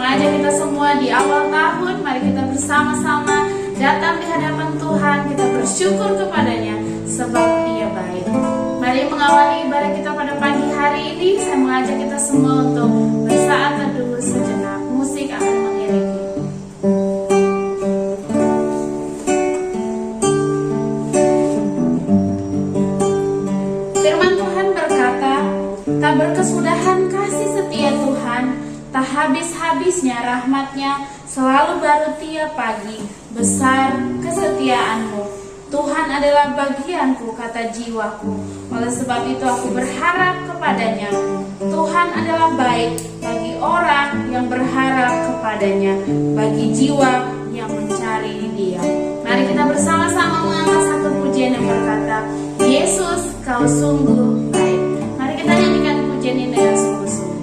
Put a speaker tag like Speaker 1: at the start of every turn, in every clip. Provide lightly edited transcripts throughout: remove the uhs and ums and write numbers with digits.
Speaker 1: mengajak kita semua di awal tahun, mari kita bersama-sama datang di hadapan Tuhan, kita bersyukur kepadanya sebab Dia baik. Mari mengawali ibadah kita pada pagi hari ini, saya mengajak kita semua untuk bersaat teduh sejenak. Musik akan mengiringi. Firman Tuhan berkata, tak berkesudahan kasih setia Tuhan, tak habis-habisnya rahmat-Nya, selalu baru tiap pagi, besar kesetiaan-Mu. Tuhan adalah bagianku, kata jiwaku. Oleh sebab itu aku berharap kepadanya. Tuhan adalah baik bagi orang yang berharap kepadanya, bagi jiwa yang mencari Dia. Mari kita bersama-sama mengangkat satu pujian yang berkata, Yesus, Kau sungguh baik. Mari kita nyanyikan pujian ini dengan sungguh-sungguh.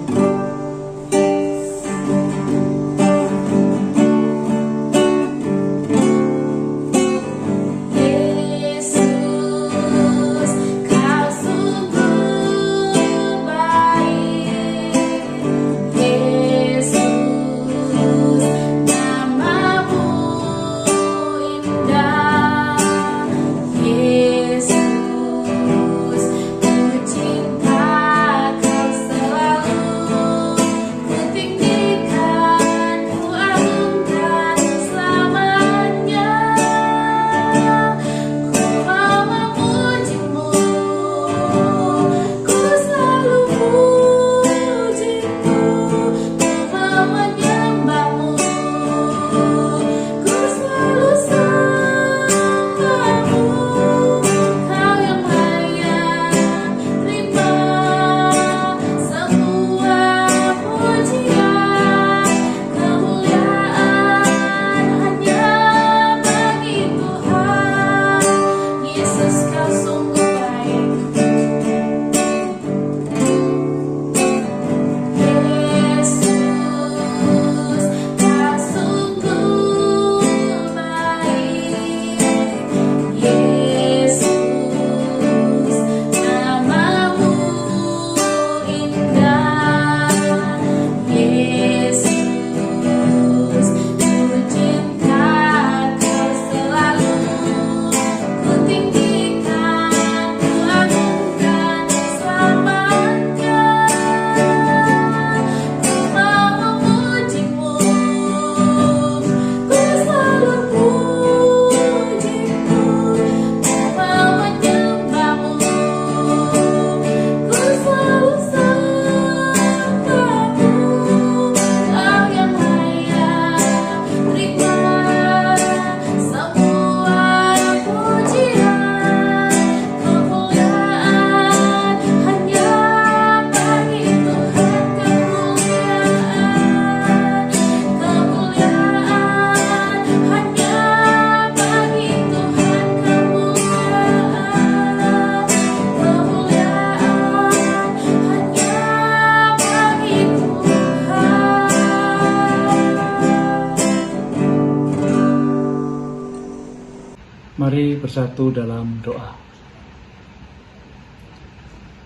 Speaker 2: Mari bersatu dalam doa.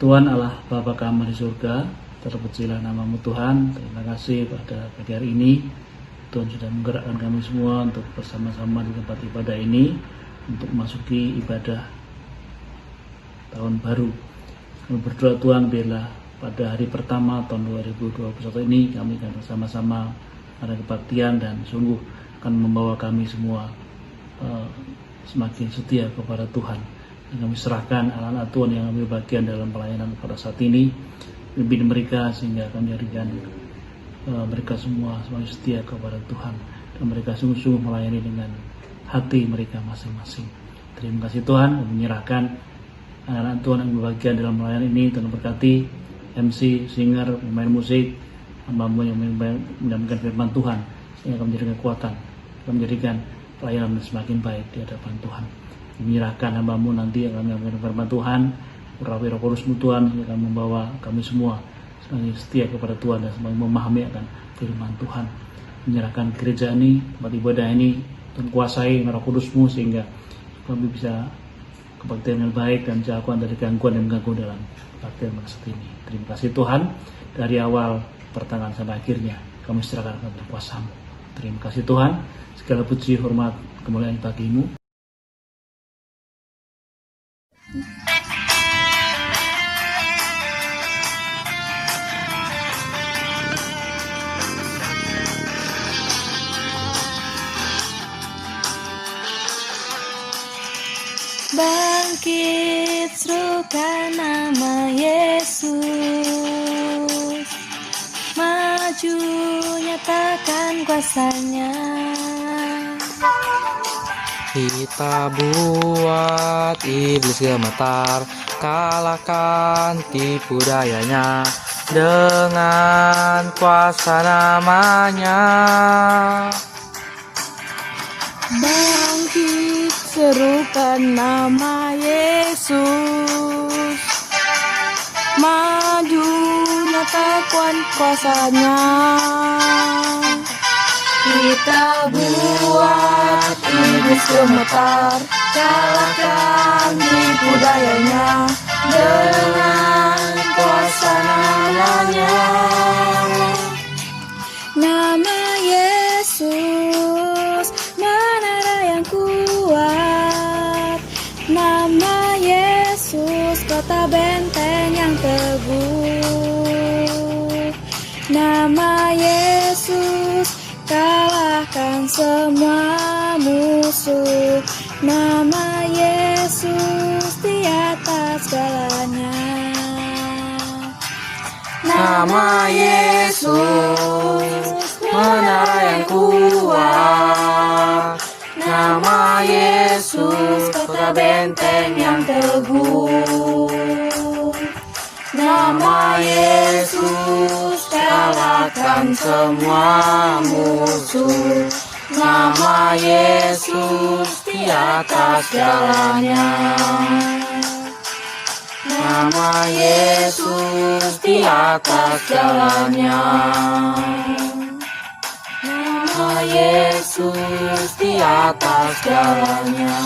Speaker 2: Tuhan Allah Bapa kami di surga, terpujilah nama-Mu Tuhan. Terima kasih pada pagi hari ini Tuhan sudah menggerakkan kami semua untuk bersama-sama di tempat ibadah ini untuk memasuki ibadah tahun baru. Kami berdoa Tuhan, biarlah pada hari pertama tahun 2021 ini kami akan bersama-sama ada kebaktian dan sungguh akan membawa kami semua semakin setia kepada Tuhan. Dan kami serahkan anak-anak Tuhan yang ambil bagian dalam pelayanan pada saat ini, pimpin mereka sehingga akan menjadikan mereka semua semakin setia kepada Tuhan dan mereka sungguh-sungguh melayani dengan hati mereka masing-masing. Terima kasih Tuhan, kami menyerahkan anak-anak Tuhan yang berbagian dalam pelayanan ini. Tuhan berkati MC, singer, pemain musik, hamba-Mu yang menyampaikan firman Tuhan sehingga akan menjadikan kekuatan, akan menjadikan pelayanan semakin baik di hadapan Tuhan. Menyerahkan hamba-Mu nanti yang akan menyampaikan firman Tuhan, urapi Roh Kudus-Mu Tuhan yang akan membawa kami semua semakin setia kepada Tuhan dan semakin memahami akan firman Tuhan. Menyerahkan gereja ini, tempat ibadah ini, Tuhan kuasai Roh Kudus-Mu sehingga kami bisa kebaktian yang baik dan jauhkan dari gangguan dan mengganggu dalam kebaktian pada saat ini. Terima kasih Tuhan dari awal pertengahan sampai akhirnya. kami serahkan kepada kuasa-Mu. Terima kasih Tuhan, segala puji, hormat, kemuliaan bagi-Mu.
Speaker 3: Bangkit, serukan nama Yesus. Maju, nyatakan kuasanya.
Speaker 4: Kita buat iblis gemetar, kalahkan tipu dayanya dengan kuasa namanya.
Speaker 3: Bangkit, serukan nama Yesus. Maju, nyatakan kuasanya. Kita buat iblis gemetar, kalahkan tipu dayanya dengan kuasa namanya. Nama Yesus, menara yang kuat. Nama Yesus, kota benteng yang teguh. Nama Yesus, kalahkan semua musuh. Nama Yesus di atas segalanya.
Speaker 4: Nama Yesus, menara yang kuat. Nama Yesus, kota benteng yang teguh. Nama Yesus, kalahkan semua musuh. Nama Yesus di atas segalanya. Nama Yesus di atas segalanya. Nama Yesus di atas segalanya.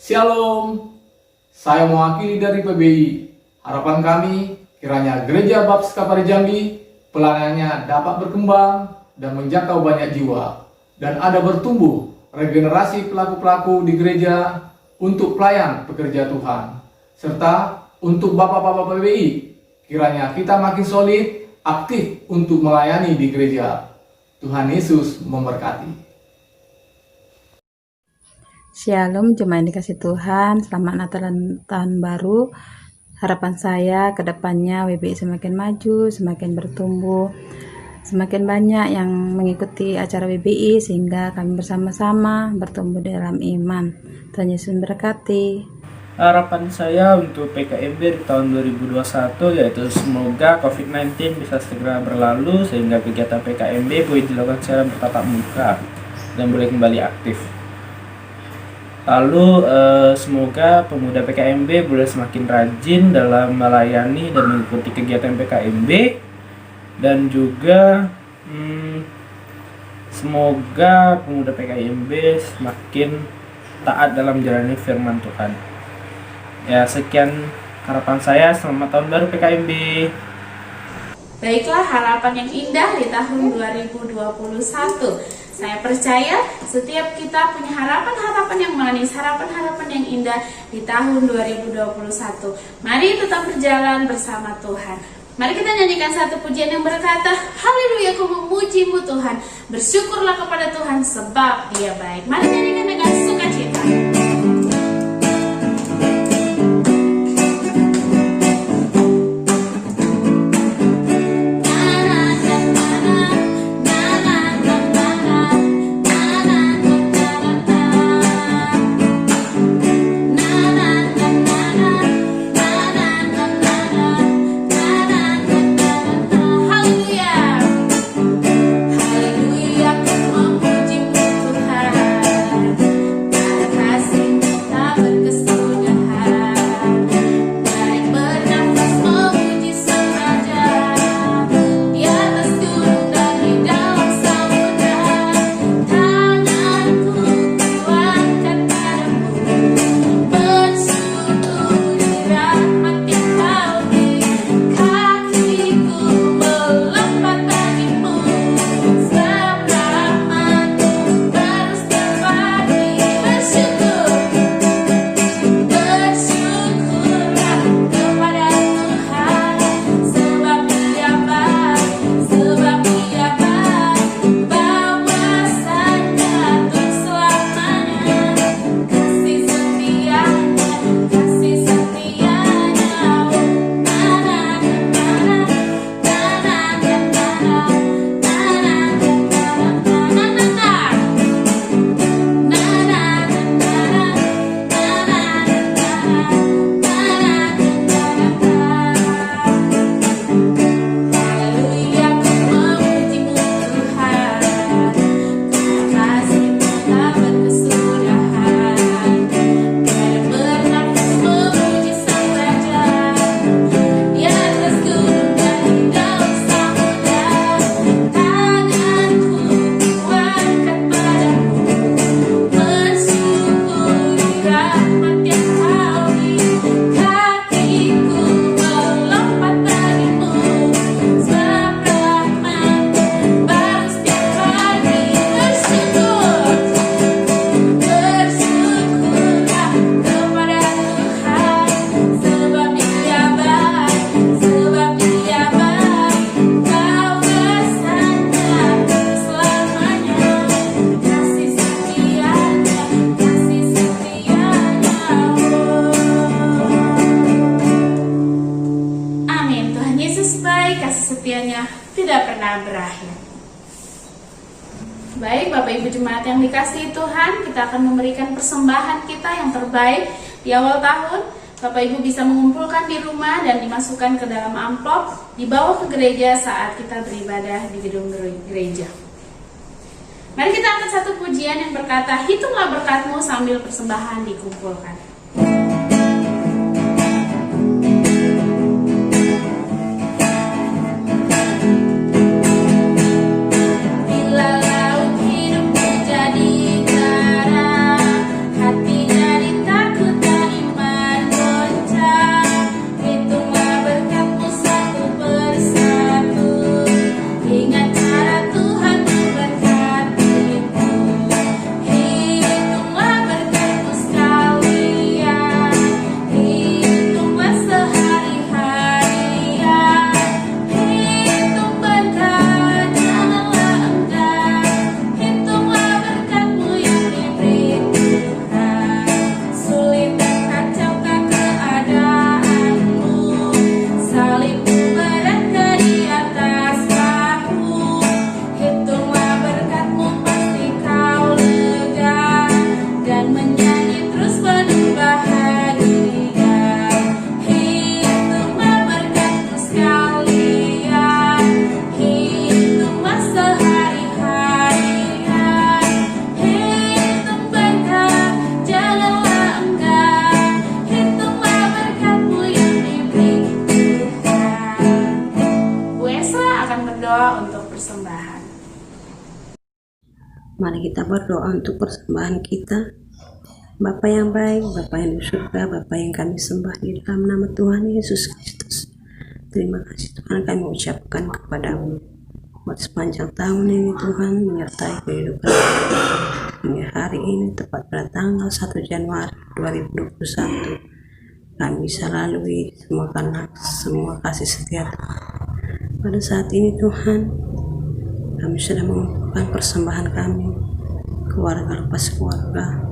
Speaker 5: Shalom, saya mewakili dari PBI. Harapan kami kiranya Gereja Baptis Kapari Jambi pelayanannya dapat berkembang dan menjangkau banyak jiwa, dan ada bertumbuh regenerasi pelaku-pelaku di gereja untuk pelayan pekerja Tuhan, serta untuk Bapak-Bapak PBI kiranya kita makin solid, aktif untuk melayani di gereja. Tuhan Yesus memberkati.
Speaker 6: Shalom, jemaat yang dikasih Tuhan, selamat Natal dan Tahun Baru. Harapan saya ke depannya WBI semakin maju, semakin bertumbuh, semakin banyak yang mengikuti acara WBI sehingga kami bersama-sama bertumbuh dalam iman. Tuhan Yesus memberkati.
Speaker 7: Harapan saya untuk PKMB di tahun 2021 yaitu semoga COVID-19 bisa segera berlalu sehingga kegiatan PKMB boleh dilakukan secara bertatap muka dan boleh kembali aktif. Lalu semoga pemuda PKMB boleh semakin rajin dalam melayani dan mengikuti kegiatan PKMB, dan juga semoga pemuda PKMB semakin taat dalam menjalani firman Tuhan. Ya, sekian harapan saya. Selamat tahun baru PKMB.
Speaker 1: Baiklah, harapan yang indah di tahun 2021. Saya percaya setiap kita punya harapan-harapan yang manis, harapan-harapan yang indah di tahun 2021. Mari tetap berjalan bersama Tuhan. Mari kita nyanyikan satu pujian yang berkata, Haleluya, ku memuji-Mu Tuhan. Bersyukurlah kepada Tuhan sebab Dia baik. Mari nyanyikan dengan sukacita. Haleluya, ku memuji-Mu Tuhan. kita berakhir. Baik, Bapak Ibu Jemaat yang dikasihi Tuhan, kita akan memberikan persembahan kita yang terbaik di awal tahun. Bapak Ibu bisa mengumpulkan di rumah dan dimasukkan ke dalam amplop, dibawa ke gereja saat kita beribadah di gedung gereja. Mari kita angkat satu pujian yang berkata, hitunglah berkatmu sambil persembahan dikumpulkan.
Speaker 8: Mari kita berdoa untuk persembahan kita. Bapa yang baik, Bapa yang di surga, Bapa yang kami sembah di dalam nama Tuhan Yesus Kristus. Terima kasih Tuhan kami ucapkan kepadamu buat sepanjang tahun ini Tuhan menyertai kehidupan kami. Hingga hari ini tepat pada tanggal 1 Januari 2021 kami bisa lalui semua karena semua kasih setia Tuhan. Pada saat ini Tuhan kami sudah mengumpulkan persembahan kami, keluarga lepas keluarga.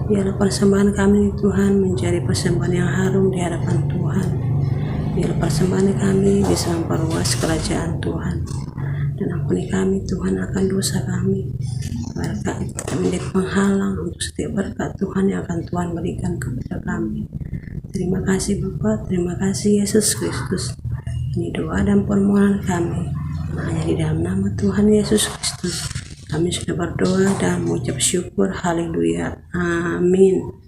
Speaker 8: Biarlah persembahan kami Tuhan menjadi persembahan yang harum di hadapan Tuhan. Biarlah persembahan kami bisa memperluas kerajaan Tuhan. Dan ampuni kami Tuhan akan dosa kami. Berkat kami menjadi penghalang untuk setiap berkat Tuhan yang akan Tuhan berikan kepada kami. Terima kasih Bapa, terima kasih Yesus Kristus. Ini doa dan permohonan kami hanya di dalam nama Tuhan Yesus Kristus. Kami sudah berdoa dan mengucap syukur. Haleluya. Amin.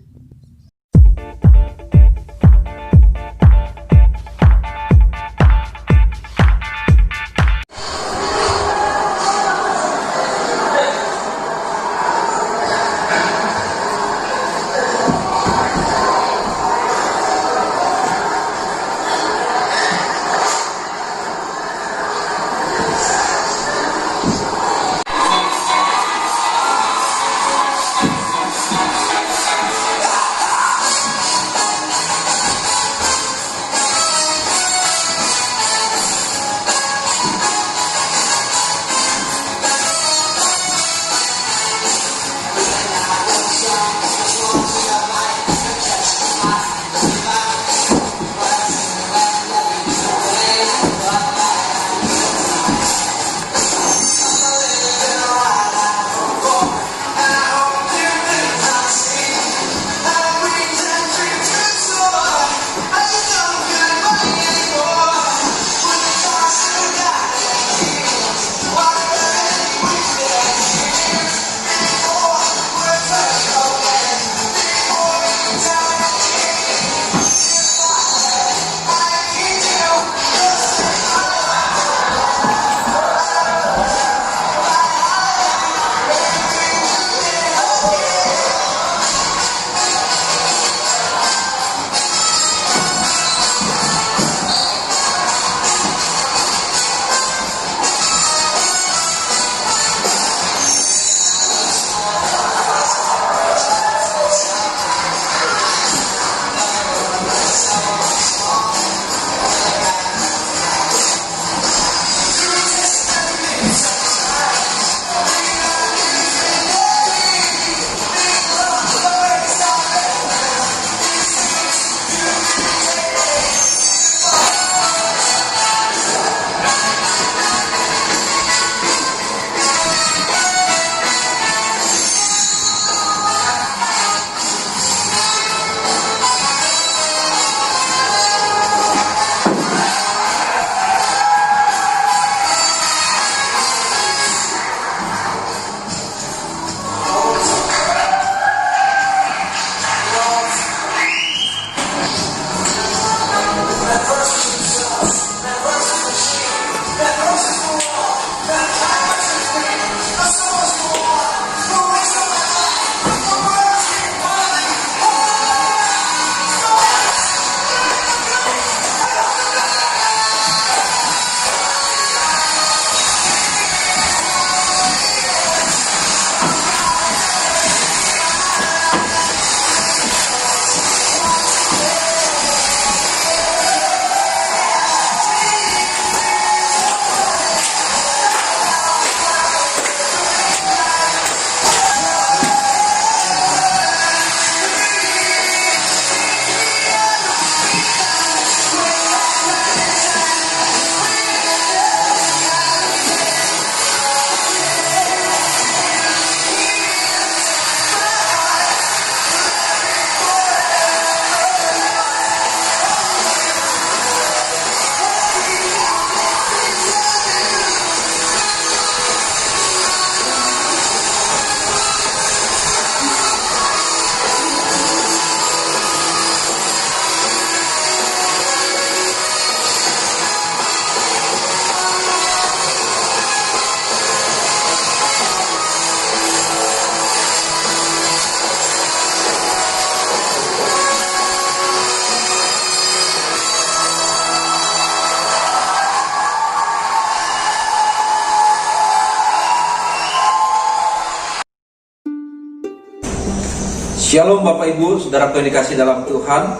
Speaker 9: Shalom Bapak Ibu, Saudara yang dikasih dalam Tuhan.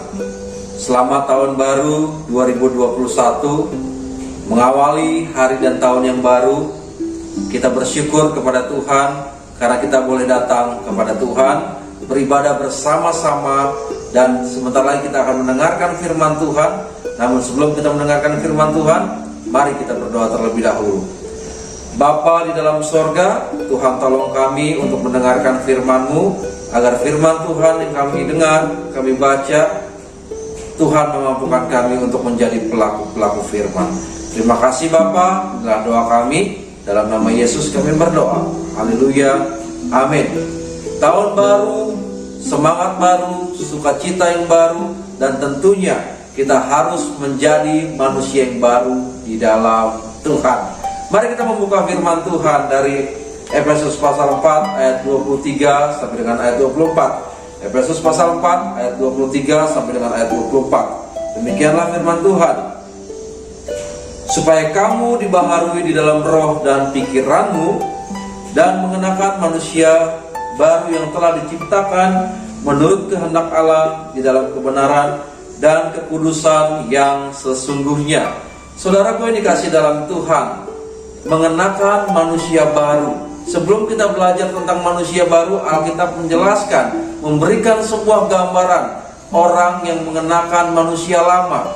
Speaker 9: Selamat tahun baru 2021. Mengawali hari dan tahun yang baru, kita bersyukur kepada Tuhan karena kita boleh datang kepada Tuhan, beribadah bersama-sama, dan sebentar lagi kita akan mendengarkan firman Tuhan. Namun sebelum kita mendengarkan firman Tuhan, mari kita berdoa terlebih dahulu. Bapa di dalam sorga, Tuhan tolong kami untuk mendengarkan firman-Mu, agar firman Tuhan yang kami dengar, kami baca, Tuhan memampukan kami untuk menjadi pelaku-pelaku firman. Terima kasih Bapa, inilah doa kami, dalam nama Yesus kami berdoa. Haleluya, amin. Tahun baru, semangat baru, sukacita yang baru, dan tentunya kita harus menjadi manusia yang baru di dalam Tuhan. Mari kita membuka firman Tuhan dari Efesus pasal 4 ayat 23 sampai dengan ayat 24. Efesus pasal 4 ayat 23 sampai dengan ayat 24. Demikianlah firman Tuhan. Supaya kamu dibaharui di dalam roh dan pikiranmu, dan mengenakan manusia baru yang telah diciptakan menurut kehendak Allah di dalam kebenaran dan kekudusan yang sesungguhnya. Saudaraku yang dikasih dalam Tuhan, mengenakan manusia baru. Sebelum kita belajar tentang manusia baru, Alkitab menjelaskan, memberikan sebuah gambaran orang yang mengenakan manusia lama.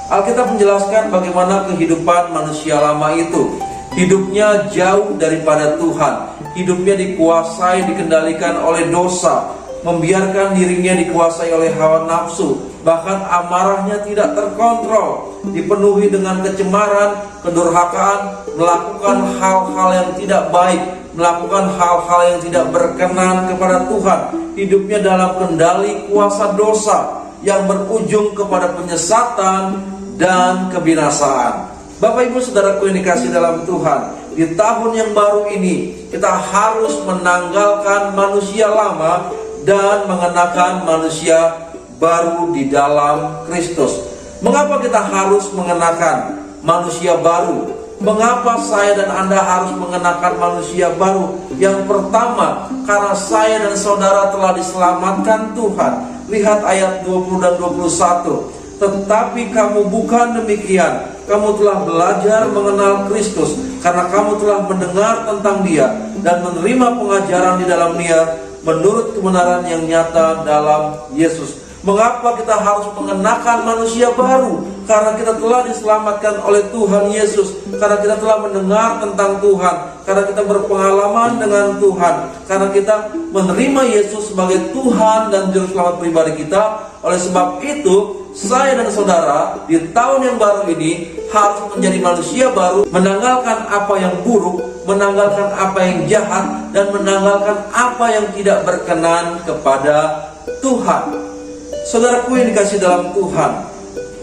Speaker 9: Alkitab menjelaskan bagaimana kehidupan manusia lama itu. Hidupnya jauh daripada Tuhan, hidupnya dikuasai, dikendalikan oleh dosa, membiarkan dirinya dikuasai oleh hawa nafsu, bahkan amarahnya tidak terkontrol, dipenuhi dengan kecemaran, kedurhakaan, melakukan hal-hal yang tidak baik, melakukan hal-hal yang tidak berkenan kepada Tuhan. Hidupnya dalam kendali kuasa dosa yang berujung kepada penyesatan dan kebinasaan. Bapak Ibu Saudaraku yang dikasih dalam Tuhan, di tahun yang baru ini kita harus menanggalkan manusia lama dan mengenakan manusia baru di dalam Kristus. Mengapa kita harus mengenakan manusia baru? Mengapa saya dan Anda harus mengenakan manusia baru? Yang pertama, karena saya dan saudara telah diselamatkan Tuhan. Lihat ayat 20 dan 21. Tetapi kamu bukan demikian. Kamu telah belajar mengenal Kristus, karena kamu telah mendengar tentang Dia dan menerima pengajaran di dalam Dia menurut kebenaran yang nyata dalam Yesus. Mengapa kita harus mengenakan manusia baru? Karena kita telah diselamatkan oleh Tuhan Yesus, karena kita telah mendengar tentang Tuhan, karena kita berpengalaman dengan Tuhan, karena kita menerima Yesus sebagai Tuhan dan Juru Selamat pribadi kita. Oleh sebab itu, saya dan saudara di tahun yang baru ini harus menjadi manusia baru, menanggalkan apa yang buruk, menanggalkan apa yang jahat, dan menanggalkan apa yang tidak berkenan kepada Tuhan. Saudaraku yang dikasih dalam Tuhan,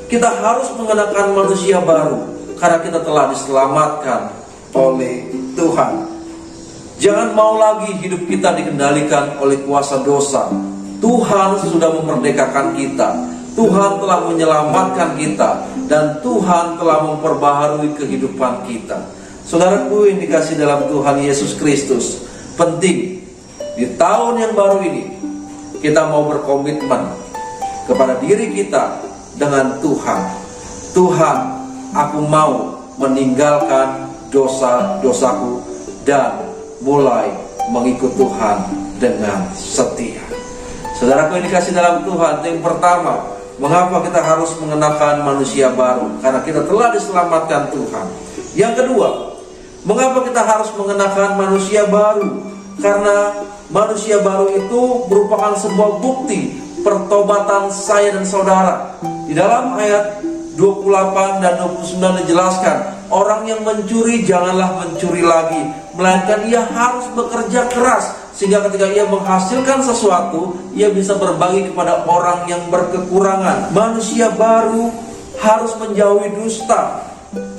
Speaker 9: kita harus mengenakan manusia baru karena kita telah diselamatkan oleh Tuhan. Jangan mau lagi hidup kita dikendalikan oleh kuasa dosa. Tuhan sudah memerdekakan kita, Tuhan telah menyelamatkan kita, dan Tuhan telah memperbaharui kehidupan kita. Saudaraku yang dikasih dalam Tuhan Yesus Kristus, penting di tahun yang baru ini kita mau berkomitmen kepada diri kita dengan Tuhan. Tuhan, aku mau meninggalkan dosa-dosaku dan mulai mengikut Tuhan dengan setia. Saudaraku yang dikasih dalam Tuhan, yang pertama, mengapa kita harus mengenakan manusia baru? Karena kita telah diselamatkan Tuhan. Yang kedua, mengapa kita harus mengenakan manusia baru? Karena manusia baru itu merupakan sebuah bukti pertobatan saya dan saudara. Di dalam ayat 28 dan 29 dijelaskan, orang yang mencuri janganlah mencuri lagi, melainkan ia harus bekerja keras, sehingga ketika ia menghasilkan sesuatu, ia bisa berbagi kepada orang yang berkekurangan. Manusia baru harus menjauhi dusta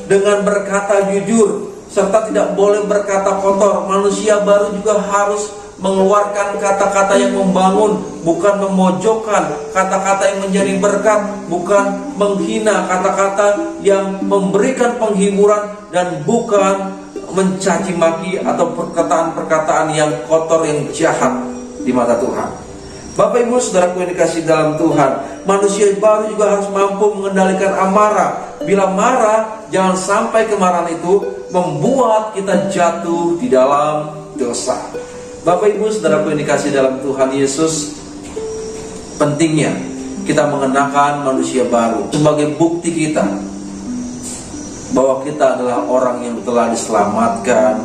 Speaker 9: dengan berkata jujur, serta tidak boleh berkata kotor. Manusia baru juga harus mengeluarkan kata-kata yang membangun, bukan memojokkan, kata-kata yang menjadi berkat, bukan menghina, kata-kata yang memberikan penghiburan, dan bukan mencaci maki atau perkataan-perkataan yang kotor, yang jahat di mata Tuhan. Bapak Ibu Saudaraku yang dikasihi dalam Tuhan, manusia baru juga harus mampu mengendalikan amarah. Bila marah, jangan sampai kemarahan itu membuat kita jatuh di dalam dosa. Bapak Ibu Saudaraku yang dikasihi dalam Tuhan Yesus, pentingnya kita mengenakan manusia baru sebagai bukti kita bahwa kita adalah orang yang telah diselamatkan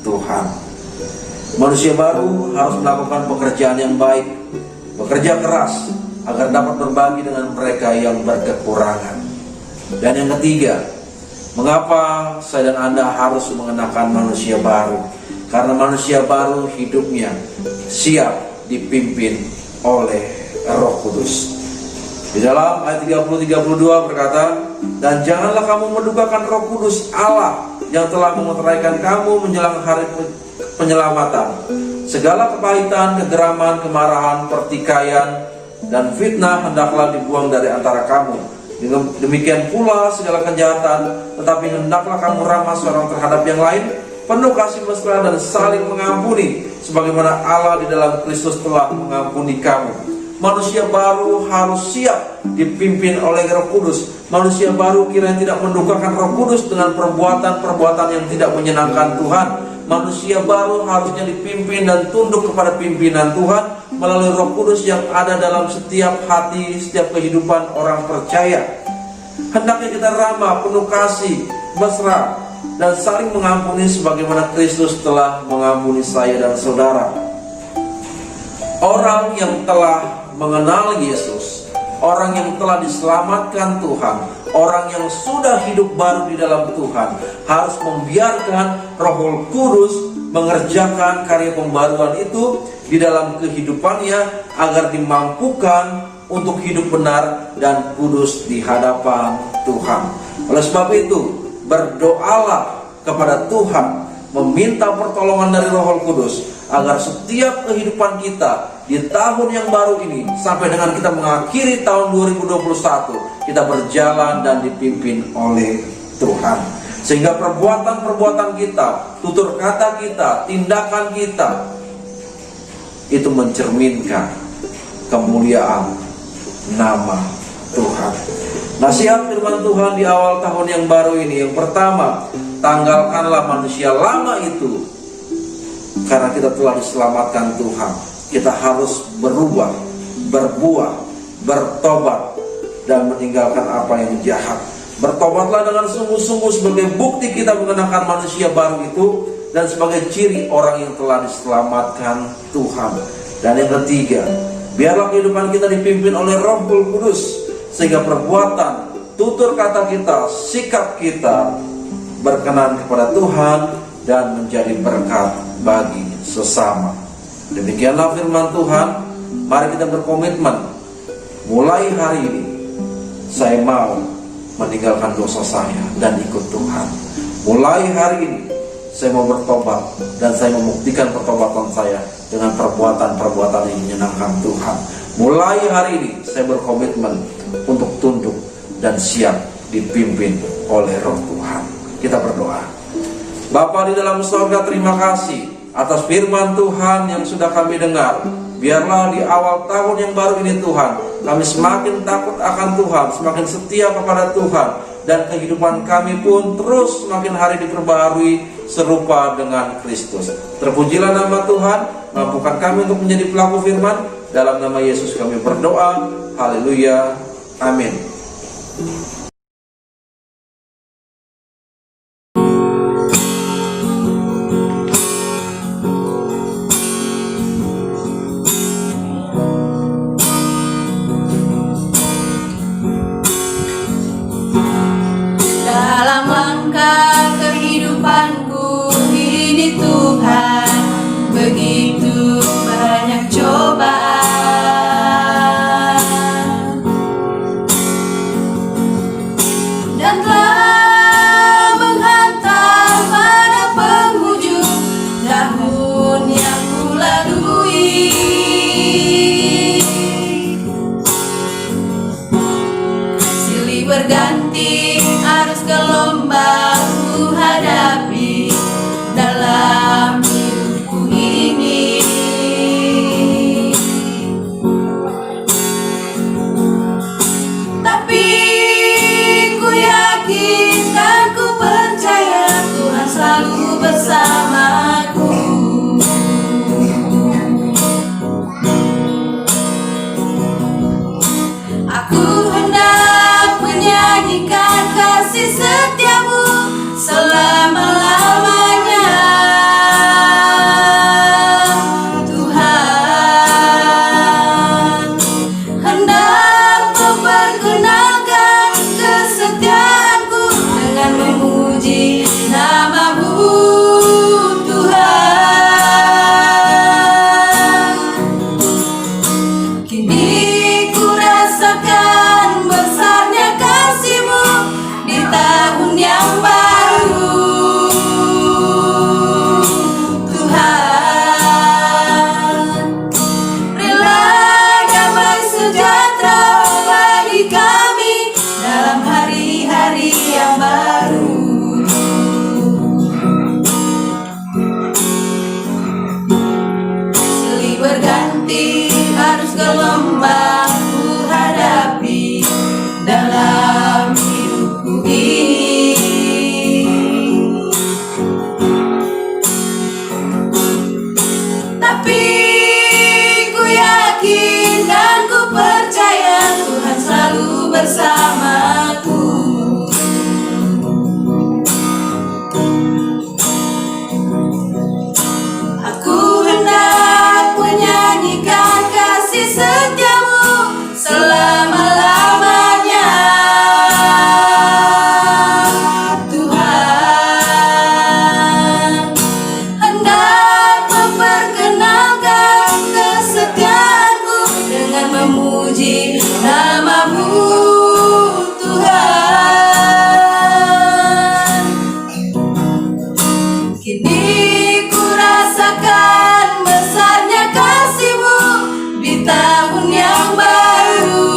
Speaker 9: Tuhan. Manusia baru harus melakukan pekerjaan yang baik, bekerja keras agar dapat berbagi dengan mereka yang berkekurangan. Dan yang ketiga, mengapa saya dan Anda harus mengenakan manusia baru? Karena manusia baru hidupnya siap dipimpin oleh Roh Kudus. Di dalam ayat 30-32 berkata, dan janganlah kamu mendukakan Roh Kudus Allah yang telah memeteraikan kamu menjelang hari penyelamatan. Segala kepahitan, kegeraman, kemarahan, pertikaian, dan fitnah hendaklah dibuang dari antara kamu. Demikian pula segala kejahatan, tetapi hendaklah kamu ramah seorang terhadap yang lain, penuh kasih mesra dan saling mengampuni, sebagaimana Allah di dalam Kristus telah mengampuni kamu. Manusia baru harus siap dipimpin oleh Roh Kudus. Manusia baru kiranya tidak mendukakan Roh Kudus dengan perbuatan-perbuatan yang tidak menyenangkan Tuhan. Manusia baru harusnya dipimpin dan tunduk kepada pimpinan Tuhan melalui Roh Kudus yang ada dalam setiap hati, setiap kehidupan orang percaya. Hendaknya kita ramah, penuh kasih, mesra, dan saling mengampuni sebagaimana Kristus telah mengampuni saya dan saudara. Orang yang telah mengenal Yesus, orang yang telah diselamatkan Tuhan, orang yang sudah hidup baru di dalam Tuhan, harus membiarkan Roh Kudus mengerjakan karya pembaruan itu di dalam kehidupannya agar dimampukan untuk hidup benar dan kudus di hadapan Tuhan. Oleh sebab itu, berdoalah kepada Tuhan, meminta pertolongan dari Roh Kudus agar setiap kehidupan kita di tahun yang baru ini sampai dengan kita mengakhiri tahun 2021, kita berjalan dan dipimpin oleh Tuhan, sehingga perbuatan-perbuatan kita, tutur kata kita, tindakan kita itu mencerminkan kemuliaan nama Tuhan. Nasihat firman Tuhan di awal tahun yang baru ini, yang pertama, tanggalkanlah manusia lama itu. Karena kita telah diselamatkan Tuhan, kita harus berubah, berbuah, bertobat, dan meninggalkan apa yang jahat. Bertobatlah dengan sungguh-sungguh sebagai bukti kita mengenakan manusia baru itu, dan sebagai ciri orang yang telah diselamatkan Tuhan. Dan yang ketiga, biarlah kehidupan kita dipimpin oleh Roh Kudus, sehingga perbuatan, tutur kata kita, sikap kita berkenan kepada Tuhan dan menjadi berkat bagi sesama. Demikianlah firman Tuhan. Mari kita berkomitmen, mulai hari ini saya mau meninggalkan dosa saya dan ikut Tuhan. Mulai hari ini saya mau bertobat dan saya membuktikan pertobatan saya dengan perbuatan-perbuatan yang menyenangkan Tuhan. Mulai hari ini saya berkomitmen untuk tunduk dan siap dipimpin oleh Roh Tuhan. Kita berdoa. Bapa di dalam surga, terima kasih atas firman Tuhan yang sudah kami dengar. Biarlah di awal tahun yang baru ini Tuhan, kami semakin takut akan Tuhan, semakin setia kepada Tuhan, dan kehidupan kami pun terus semakin hari diperbaharui serupa dengan Kristus. Terpujilah nama Tuhan, mampukan kami untuk menjadi pelaku firman. Dalam nama Yesus kami berdoa. Haleluya. Amin.
Speaker 3: Dalam langkah kehidupanku ini Tuhan, begitu banyak cobaan, dan telah menghantam pada penghujung tahun yang kulalui. Silih berganti arus gelombang ku hadapi dalam hidupku ini. bagi kami dalam hari-hari yang baru. Silih berganti arus gelombang ku hadapi dalam hidupku ini. Tapi ku yakin dan ku percaya Tuhan selalu bersamaku. Aku hendak menyanyikan kasih setiamu selama-lamanya, Tuhan. Hendak memperkenalkan kesetiaanku dengan memuji namamu, Tuhan. Kini ku rasakan besarnya kasih-Mu di tahun yang baru,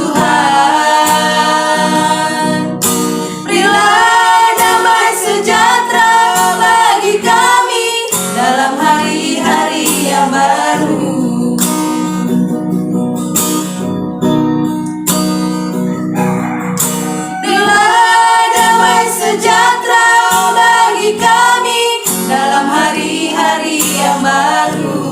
Speaker 3: Tuhan. Berilah damai sejahtera bagi kami dalam hari-hari yang baru. Berilah damai sejahtera bagi kami dalam hari-hari yang baru.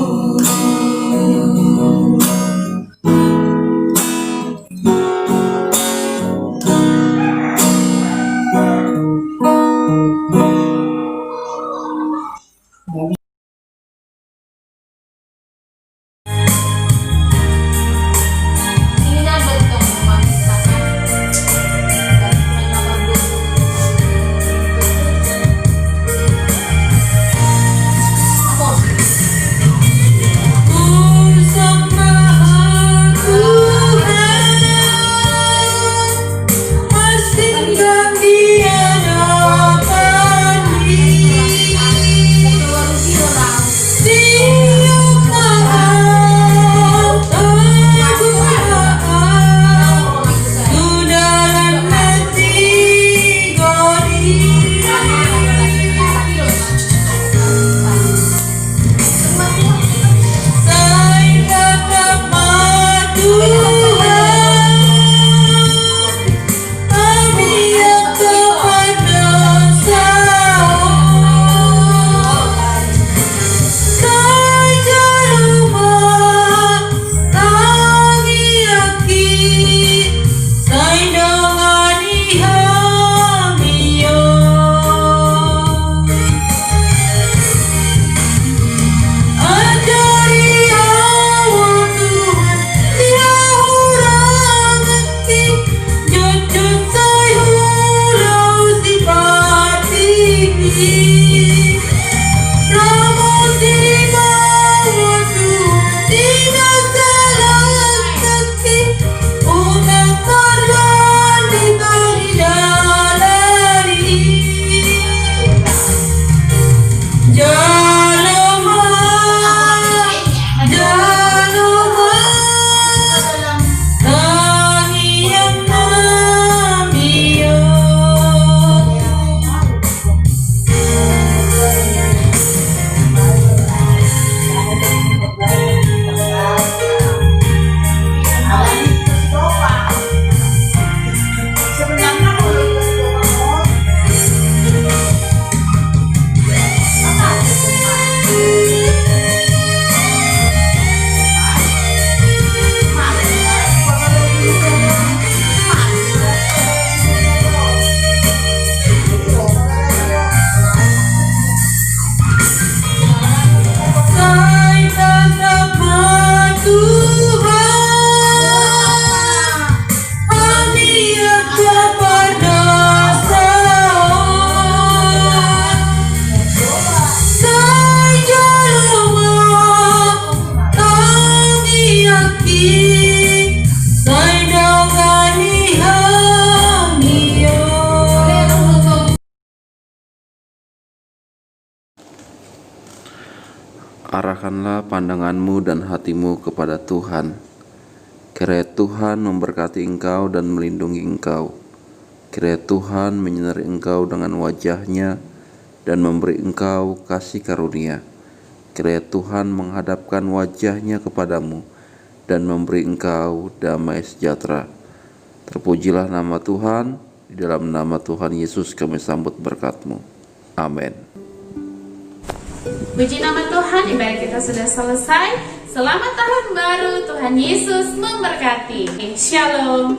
Speaker 9: Arahkanlah pandanganmu dan hatimu kepada Tuhan, Kiranya Tuhan memberkati engkau dan melindungi engkau. Kiranya Tuhan menyinari engkau dengan wajah-Nya dan memberi engkau kasih karunia. Kiranya Tuhan menghadapkan wajah-Nya kepadamu dan memberi engkau damai sejahtera. Terpujilah nama Tuhan, di dalam nama Tuhan Yesus kami sambut berkat-Mu. Amin.
Speaker 1: Puji nama Tuhan, ibadah kita sudah selesai. Selamat tahun baru, Tuhan Yesus memberkati. Shalom.